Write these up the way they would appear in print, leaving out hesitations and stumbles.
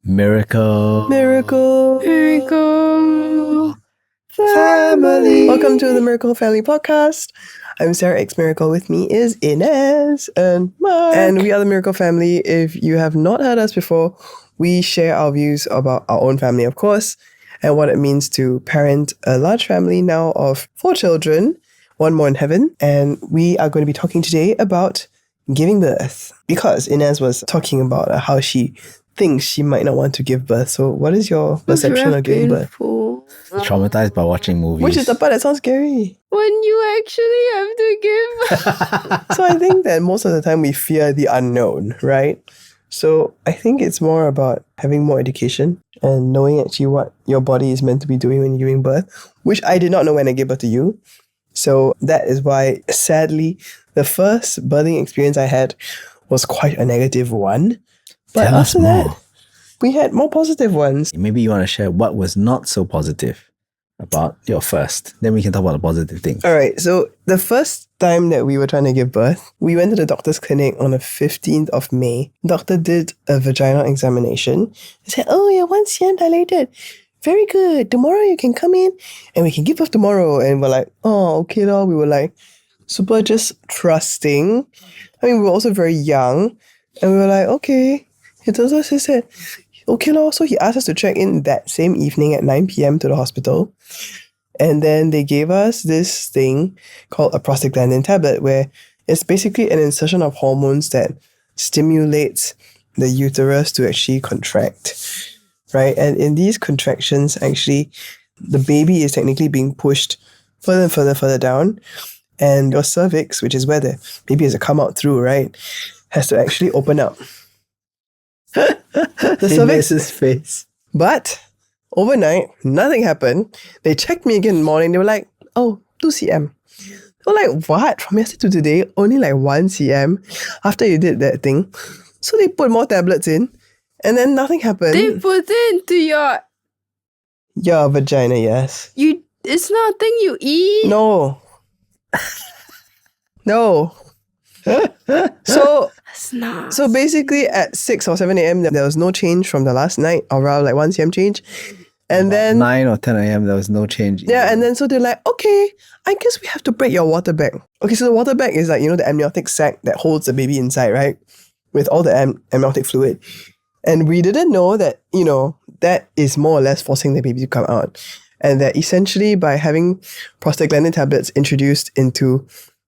Miracle. Miracle. Miracle. Family. Welcome to the Miracle Family Podcast. I'm sarahxmiracle. With me is Ines and Mark. And we are the Miracle Family. If you have not heard us before, we share our views about our own family, of course, and what it means to parent a large family now of 4 children, 1 more in heaven. And we are going to be talking today about giving birth, because Ines was talking about how she thinks she might not want to give birth. So what is your perception of giving birth? Traumatized by watching movies. Which is the part that sounds scary. When you actually have to give. So I think that most of the time we fear the unknown, right? So I think it's more about having more education and knowing actually what your body is meant to be doing when you're giving birth, which I did not know when I gave birth to you. So that is why, sadly, the first birthing experience I had was quite a negative one. But Tell us after that, more. we had more positive ones. Maybe you want to share what was not so positive about your first. Then we can talk about the positive things. All right, so the first time that we were trying to give birth, we went to the doctor's clinic on the 15th of May. Doctor did a vaginal examination. He said, oh, you're 1 cm dilated. Very good. Tomorrow you can come in and we can give birth tomorrow. And we're like, oh, okay, though. We were like super just trusting. I mean, we were also very young. And we were like, okay. He told us, he said, okay, lor. So he asked us to check in that same evening at 9 p.m. to the hospital. And then they gave us this thing called a prostaglandin tablet, where it's basically an insertion of hormones that stimulates the uterus to actually contract, right? And in these contractions, actually, the baby is technically being pushed further and further down. And your cervix, which is where the baby has to come out through, right, has to actually open up. The cervix Ines's face. But overnight, nothing happened. They checked me again in the morning. They were like, oh, 2 cm. They were like, what? From yesterday to today, only like 1 cm after you did that thing. So they put more tablets in and then nothing happened. They put it into Your vagina, yes. it's not a thing you eat. No. No. So It's not. So basically at 6 or 7 a.m, there was no change from the last night, or rather like 1 cm change. And then 9 or 10 a.m. there was no change. yeah, and then so they're like, okay, I guess we have to break your water bag. Okay, so the water bag is like, the amniotic sac that holds the baby inside, right? With all the amniotic fluid. And we didn't know that, that is more or less forcing the baby to come out. And that essentially by having prostaglandin tablets introduced into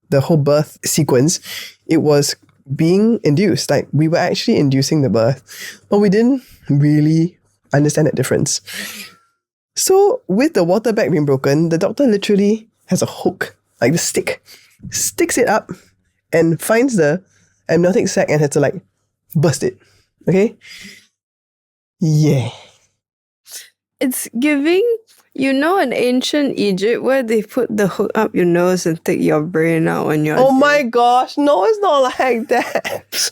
the whole birth sequence, it was being induced. Like we were actually inducing the birth, but we didn't really understand that difference. So with the water bag being broken, the doctor literally has a hook, like the stick, sticks it up and finds the amniotic sac and has to like burst it. Okay? Yeah. It's giving, in ancient Egypt where they put the hook up your nose and take your brain out when you're Oh my gosh, no, it's not like that.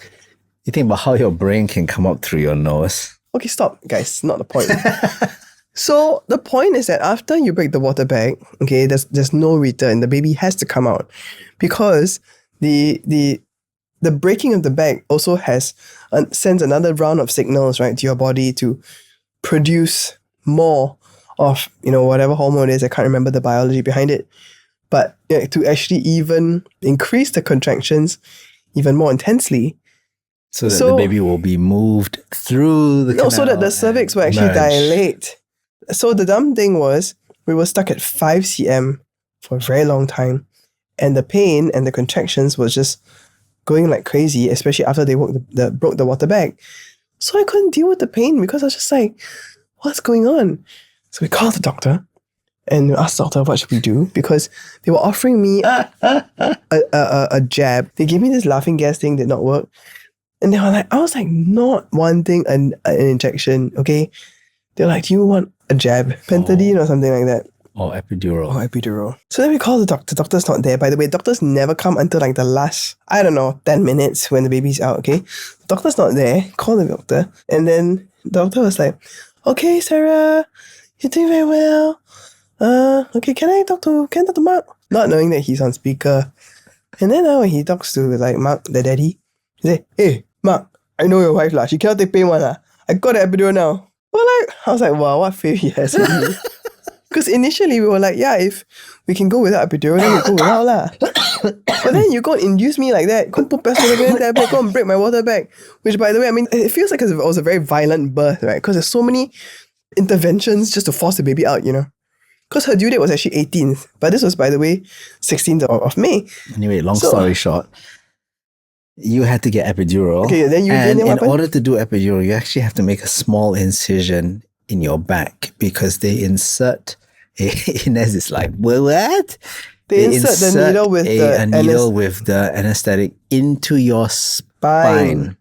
You think about how your brain can come up through your nose. Okay, stop, guys. Not the point. So the point is that after you break the water bag, okay, there's no return. The baby has to come out because the breaking of the bag also sends another round of signals, right, to your body to produce more of whatever hormone it is. I can't remember the biology behind it, but to actually even increase the contractions even more intensely. So that the baby will be moved through the canal. So that the cervix will actually dilate. So the dumb thing was, we were stuck at 5 cm for a very long time. And the pain and the contractions was just going like crazy, especially after they broke the water bag. So I couldn't deal with the pain because I was just like, what's going on? So we called the doctor and we asked the doctor, what should we do? Because they were offering me a jab. They gave me this laughing gas thing, did not work. And they were like, I was like not wanting an injection, okay? They're like, do you want a jab? Pentadine or something like that. Or epidural. So then we call the doctor. The doctor's not there. By the way, doctors never come until like the last, 10 minutes when the baby's out, okay? The doctor's not there. Call the doctor. And then the doctor was like, okay, Sarah, you're doing very well. Okay, can I talk to Mark? Not knowing that he's on speaker. And then when he talks to like Mark, the daddy, he say, hey, Mark, I know your wife lah. She cannot take pain one lah. I got an epidural now. I was like, wow, what faith he has in me. Because initially we were like, yeah, if we can go without epidural, then we go without lah. But then you go and induce me like that. Go and put pestilence tablet, go and break my water bag. Which, by the way, I mean, it feels like it was a very violent birth, right? Because there's so many interventions just to force the baby out, you know. Because her due date was actually 18th. But this was, by the way, 16th of May. Anyway, long story short, you had to get epidural. Okay, then in order to do epidural, you actually have to make a small incision in your back because they insert Ines is like, what? They insert the needle with with the anesthetic into your spine.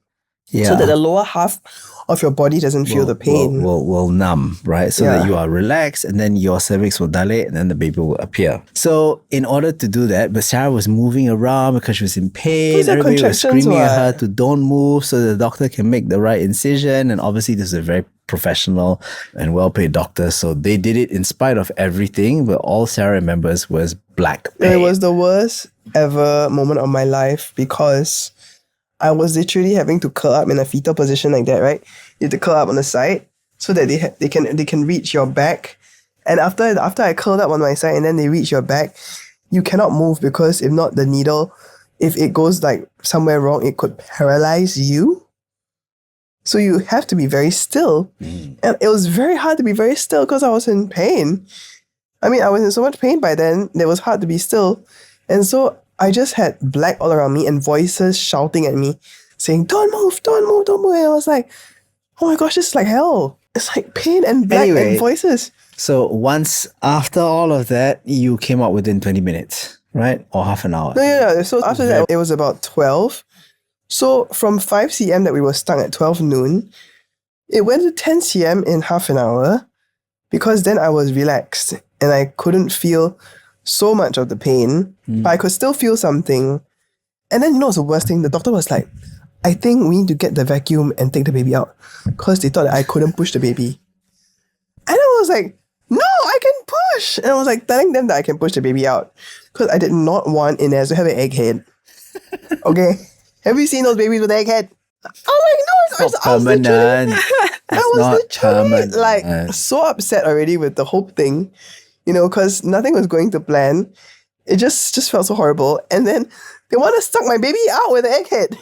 Yeah. So that the lower half of your body doesn't feel the pain. Will numb, right? So that you are relaxed and then your cervix will dilate and then the baby will appear. So in order to do that, but Sarah was moving around because she was in pain. Everybody was screaming at her to don't move so the doctor can make the right incision. And obviously this is a very professional and well-paid doctor. So they did it in spite of everything, but all Sarah remembers was black pain. It was the worst ever moment of my life because I was literally having to curl up in a fetal position like that, right? You have to curl up on the side so that they can reach your back. And after I curled up on my side and then they reach your back, you cannot move because if not, the needle, if it goes like somewhere wrong, it could paralyze you. So you have to be very still. And it was very hard to be very still because I was in pain. I mean, I was in so much pain by then, it was hard to be still. And so I just had black all around me and voices shouting at me, saying, don't move, don't move, don't move. And I was like, oh my gosh, this is like hell. It's like pain and black and voices. So once after all of that, you came out within 20 minutes, right? Or half an hour? No, yeah. So after that, it was about 12. So from 5 cm that we were stuck at 12 noon, it went to 10 cm in half an hour because then I was relaxed and I couldn't feel so much of the pain, but I could still feel something. And then you know what's the worst thing? The doctor was like, I think we need to get the vacuum and take the baby out because they thought that I couldn't push the baby. And I was like, no, I can push. And I was like telling them that I can push the baby out because I did not want Ines to have an egghead. Okay? Have you seen those babies with egghead? Oh my god, I was literally like so upset already with the whole thing, you know, because nothing was going to plan. It just felt so horrible. And then they want to suck my baby out with an egghead.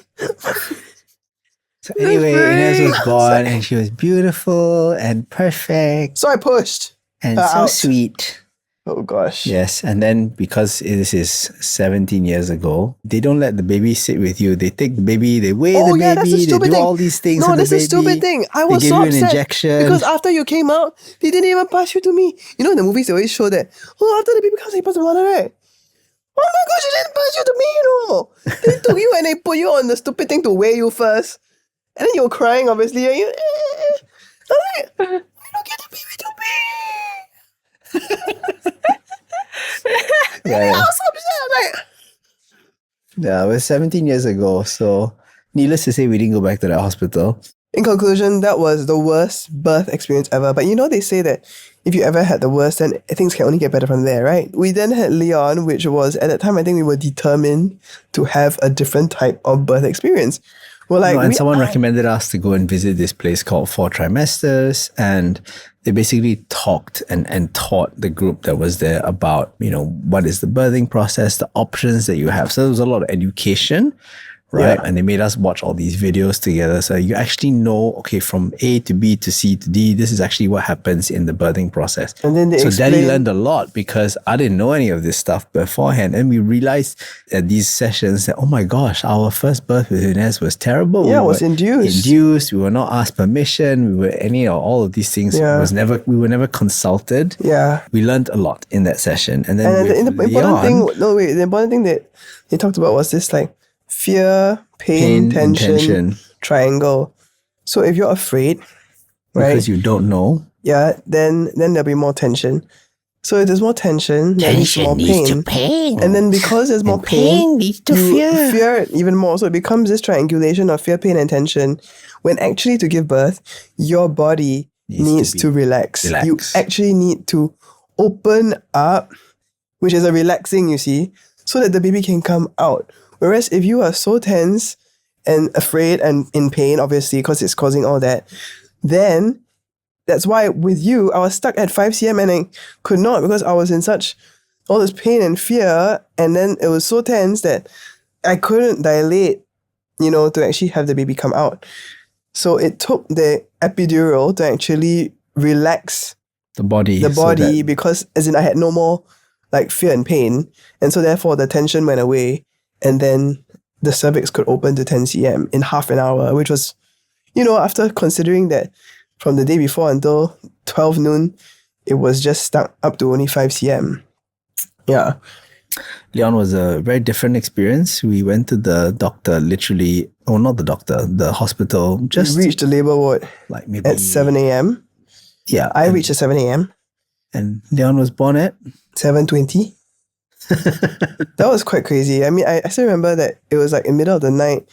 So anyway, Ines was born and she was beautiful and perfect. So I pushed. And so out. Sweet. Oh gosh. Yes, and then because this is 17 years ago, they don't let the baby sit with you. They take the baby, they weigh the baby, they do all these things. No, this is a stupid thing. I was so upset. They give you an injection. Because after you came out, they didn't even pass you to me. You know, in the movies, they always show that, oh, after the baby comes, they pass the mother, right? Oh my gosh, they didn't pass you to me, you know. They took you and they put you on the stupid thing to weigh you first. And then you were crying, obviously. And you, I'm like, I don't get the baby to me. I was so upset. Yeah, it was 17 years ago. So, needless to say, we didn't go back to that hospital. In conclusion, that was the worst birth experience ever. But you know, they say that if you ever had the worst, then things can only get better from there, right? We then had Leon, which was, at that time, I think we were determined to have a different type of birth experience. Well, like, someone recommended us to go and visit this place called 4 Trimesters, and they basically talked and taught the group that was there about, you know, what is the birthing process, the options that you have. So there was a lot of education, right? Yeah. And they made us watch all these videos together. So you actually know, okay, from A to B to C to D, this is actually what happens in the birthing process. And then Daddy learned a lot because I didn't know any of this stuff beforehand. And we realized at these sessions that, oh my gosh, our first birth with Ines was terrible. Yeah, it was induced. We were not asked permission. We were all of these things. Yeah. We were never consulted. Yeah. We learned a lot in that session. And then the important thing that they talked about was this like fear, pain, tension, triangle. So if you're afraid, right? Because you don't know. Yeah, then there'll be more tension. So if there's more tension, there leads to more pain. And then because there's more pain leads to fear even more. So it becomes this triangulation of fear, pain, and tension. When actually to give birth, your body needs to relax. You actually need to open up, which is a relaxing, you see, so that the baby can come out. Whereas if you are so tense and afraid and in pain, obviously, because it's causing all that, then that's why with you, I was stuck at 5 cm and I could not because I was in such all this pain and fear. And then it was so tense that I couldn't dilate, to actually have the baby come out. So it took the epidural to actually relax the body. Because as in I had no more like fear and pain. And so therefore the tension went away. And then the cervix could open to 10 cm in half an hour, which was, after considering that from the day before until 12 noon, it was just stuck up to only 5 cm. Yeah. Leon was a very different experience. We went to the doctor literally, not the doctor, the hospital. Just reached the labor ward like maybe at 7 a.m. Yeah. I reached at 7 a.m. And Leon was born at 7:20. That was quite crazy. I mean, I still remember that it was like in the middle of the night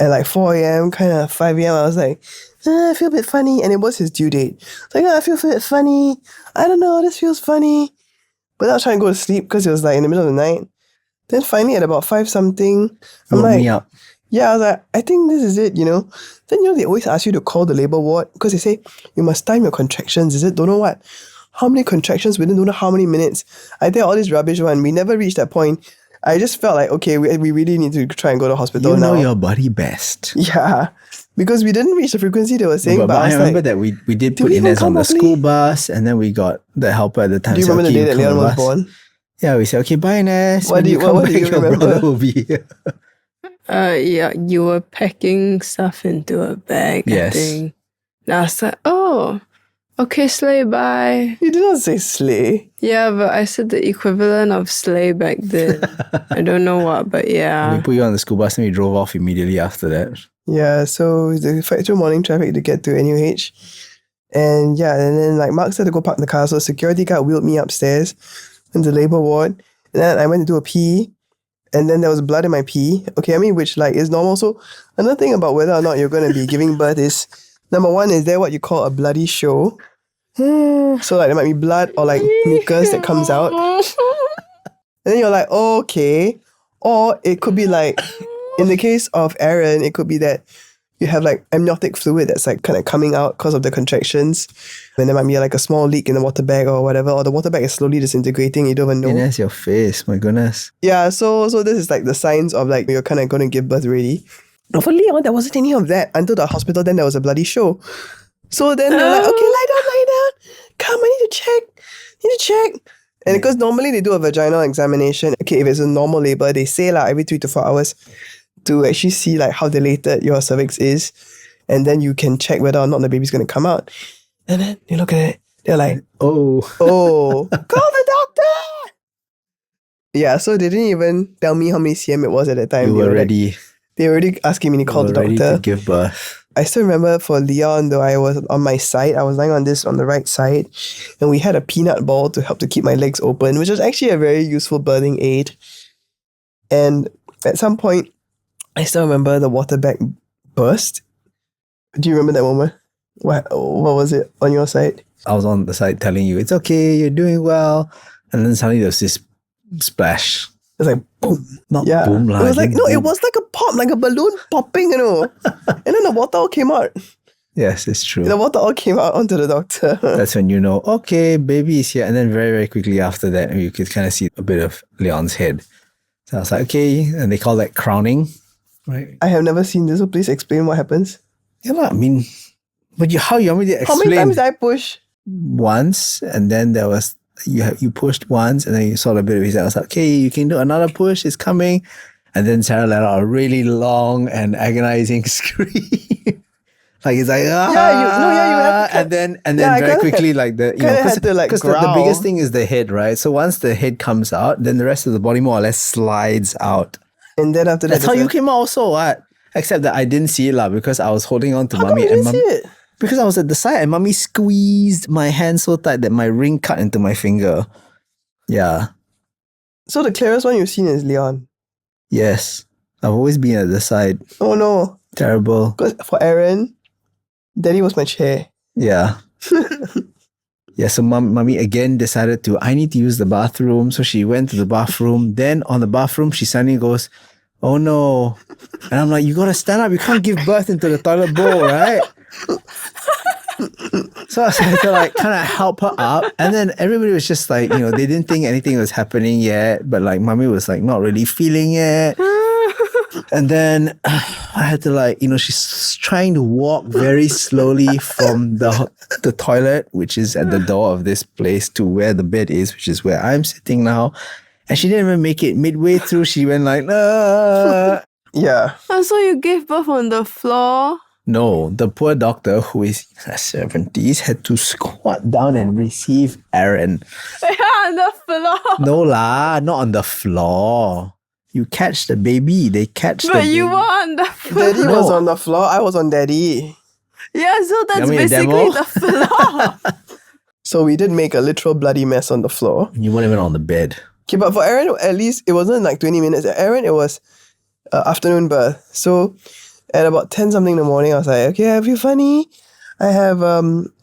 at like 4 a.m., kind of 5 a.m. I was like, I feel a bit funny. And it was his due date. It's like, I feel a bit funny. I don't know, this feels funny. But I was trying to go to sleep because it was like in the middle of the night. Then finally at about 5 something, I'm like, me up. Yeah, I was like, I think this is it, Then, they always ask you to call the labor ward because they say, you must time your contractions. Is it? Don't know what. How many contractions within don't know how many minutes. I think all this rubbish one. We never reached that point. I just felt like, okay, we really need to try and go to hospital now. You know your body best. Yeah. Because we didn't reach the frequency they were saying. But I remember that we did put Ines on the school bus and then we got the helper at the time. Do you remember the day that Leon was born? Yeah, we said, okay, bye Ines. What do you remember? Your brother will be here. Yeah, you were packing stuff into a bag, yes. I think. And I was like, oh, okay, sleigh, bye. You did not say sleigh. Yeah, but I said the equivalent of sleigh back then. I don't know what, but yeah. We put you on the school bus and we drove off immediately after that. Yeah, so the factual morning traffic to get to NUH. And yeah, and then like Mark said to go park the car, so security guard wheeled me upstairs in the labor ward. And then I went to do a pee. And then there was blood in my pee. Okay, I mean, which like is normal. So another thing about whether or not you're going to be giving birth is, number one, is there what you call a bloody show? So like there might be blood or like mucus that comes out. And then you're like, oh, okay. Or it could be like, in the case of Aaron, it could be that you have like amniotic fluid that's like kind of coming out because of the contractions. And there might be like a small leak in the water bag or whatever, or the water bag is slowly disintegrating, you don't even know. Ines, your face, my goodness. Yeah, so this is like the signs of like you're kind of going to give birth already. But for Leon, there wasn't any of that until the hospital. Then there was a bloody show. So then they're like, okay, lie down. Come, I need to check. And because normally they do a vaginal examination. Okay, if it's a normal labor, they say like every 3 to 4 hours to actually see like how dilated your cervix is. And then you can check whether or not the baby's going to come out. And then you look at it, they're like, oh, call the doctor. Yeah, so they didn't even tell me how many cm it was at that time. You were ready. They were already asking me to call the doctor. Ready to give birth. I still remember for Leon, though, I was on my side. I was lying on the right side. And we had a peanut ball to help to keep my legs open, which was actually a very useful birthing aid. And at some point, I still remember the water bag burst. Do you remember that moment? What was it on your side? I was on the side telling you, it's okay, you're doing well. And then suddenly there was this splash. It was like boom. Not boom. It was like, no, it was like a pop, like a balloon popping, And then the water all came out. Yes, it's true. The water all came out onto the doctor. That's when you know, okay, baby is here. And then very, very quickly after that, you could kind of see a bit of Leon's head. So I was like, okay. And they call that crowning, right? I have never seen this, so please explain what happens. Yeah, I mean, but how you want me to explain? How many times did I push? Once, and then there was, you pushed once, and then you saw a bit of his head. I was like, okay, you can do another push, it's coming. And then Sarah let out a really long and agonizing scream. Like it's like, you have to, and then very quickly, like the, because the biggest thing is the head, right? So once the head comes out, then the rest of the body more or less slides out. And then after that, that's how you came out also, what? Except that I didn't see it because I was holding on to mommy and mom. Because I was at the side and mommy squeezed my hand so tight that my ring cut into my finger. Yeah. So the clearest one you've seen is Leon. Yes. I've always been at the side. Oh no. Terrible. Because for Aaron, Daddy was my chair. Yeah. Yeah, so mommy again decided I need to use the bathroom. So she went to the bathroom. Then on the bathroom, she suddenly goes, oh no. And I'm like, you gotta stand up. You can't give birth into the toilet bowl, right? So I had to like kind of help her up. And then everybody was just like, they didn't think anything was happening yet. But like mommy was like not really feeling it. And then I had to like, she's trying to walk very slowly from the toilet, which is at the door of this place, to where the bed is, which is where I'm sitting now. And she didn't even make it. Midway through, she went like, ah. Yeah. Oh, so you gave birth on the floor? No, the poor doctor, who is in her 70s, had to squat down and receive Aaron. On the floor. No lah, not on the floor. You catch the baby. They catch the baby. But you were on the floor. Daddy was on the floor. I was on Daddy. Yeah, so that's basically the floor. So we did make a literal bloody mess on the floor. You weren't even on the bed. Okay, but for Aaron, at least it wasn't like 20 minutes. Aaron, it was afternoon birth. So at about 10 something in the morning, I was like, okay, I feel funny. I have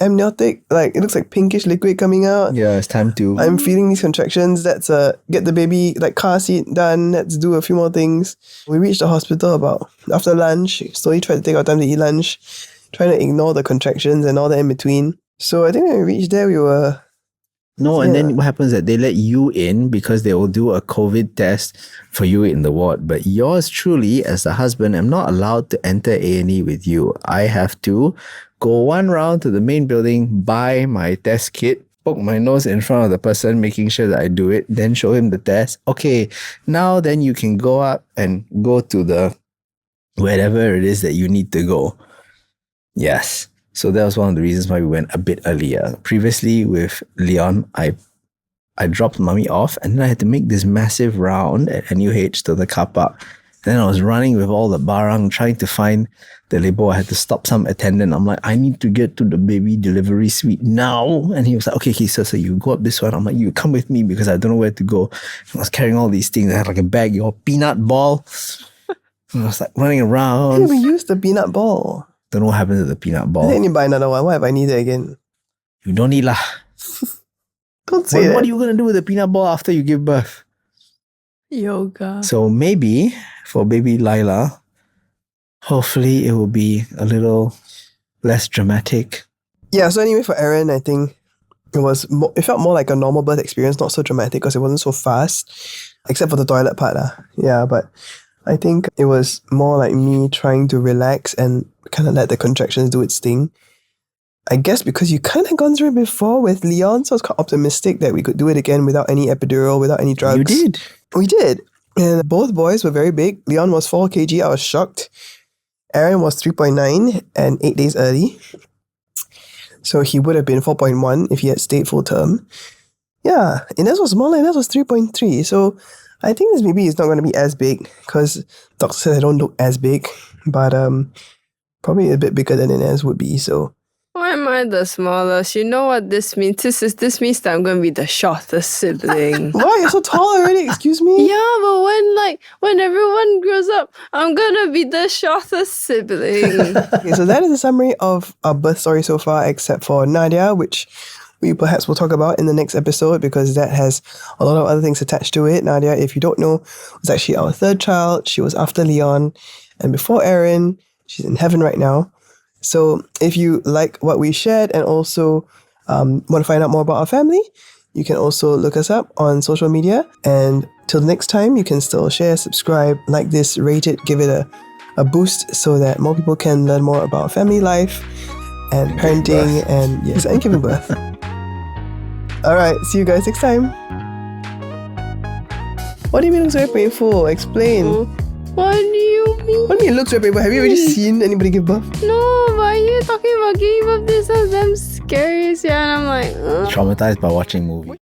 amniotic, like it looks like pinkish liquid coming out. Yeah, it's time to. I'm feeling these contractions. Let's get the baby like car seat done. Let's do a few more things. We reached the hospital about after lunch. Slowly tried to take our time to eat lunch, trying to ignore the contractions and all that in between. So I think when we reached there, we were. No, and then what happens is that they let you in because they will do a COVID test for you in the ward. But yours truly, as the husband, am not allowed to enter A&E with you. I have to go one round to the main building, buy my test kit, poke my nose in front of the person, making sure that I do it, then show him the test. Okay, now then you can go up and go to the wherever it is that you need to go. Yes. So that was one of the reasons why we went a bit earlier. Previously with Leon, I dropped mommy off and then I had to make this massive round at NUH to the car park. And then I was running with all the barang trying to find the label. I had to stop some attendant. I'm like, I need to get to the baby delivery suite now. And he was like, okay, so you go up this one. I'm like, you come with me because I don't know where to go. And I was carrying all these things. I had like a bag, peanut ball. And I was like running around. Yeah, we used the peanut ball. Don't know what happened to the peanut ball. I think I need to buy another one. What if I need it again? You don't need lah. Don't say that. What are you going to do with the peanut ball after you give birth? Yoga. So maybe for baby Lila, hopefully it will be a little less dramatic. Yeah, so anyway, for Aaron, I think it felt more like a normal birth experience, not so dramatic because it wasn't so fast, except for the toilet part. Yeah, but I think it was more like me trying to relax and kind of let the contractions do its thing. I guess because you kind of gone through it before with Leon, so I was quite optimistic that we could do it again without any epidural, without any drugs. You did. We did. And both boys were very big. Leon was 4 kg. I was shocked. Aaron was 3.9 and 8 days early. So he would have been 4.1 if he had stayed full term. Yeah, Ines was smaller. Ines was 3.3. So I think this baby is not going to be as big because doctor said I don't look as big, but probably a bit bigger than Ines would be. So why am I the smallest? You know what this means? This means that I'm going to be the shortest sibling. why? You're so tall already. Excuse me. Yeah, but when everyone grows up, I'm going to be the shortest sibling. Okay, so that is a summary of our birth story so far, except for Nadia, which we perhaps will talk about in the next episode because that has a lot of other things attached to it. Nadia, if you don't know, was actually our third child. She was after Leon and before Aaron. She's in heaven right now. So if you like what we shared and also want to find out more about our family, you can also look us up on social media. And till next time, you can still share, subscribe, like this, rate it, give it a boost so that more people can learn more about family life and parenting and giving birth. All right, see you guys next time. What do you mean it looks very painful? Explain. What do you mean? What do you mean it looks very painful? Have you already seen anybody give birth? No, but you talking about giving birth, this is damn scary, yeah, and I'm like, Traumatized by watching movies.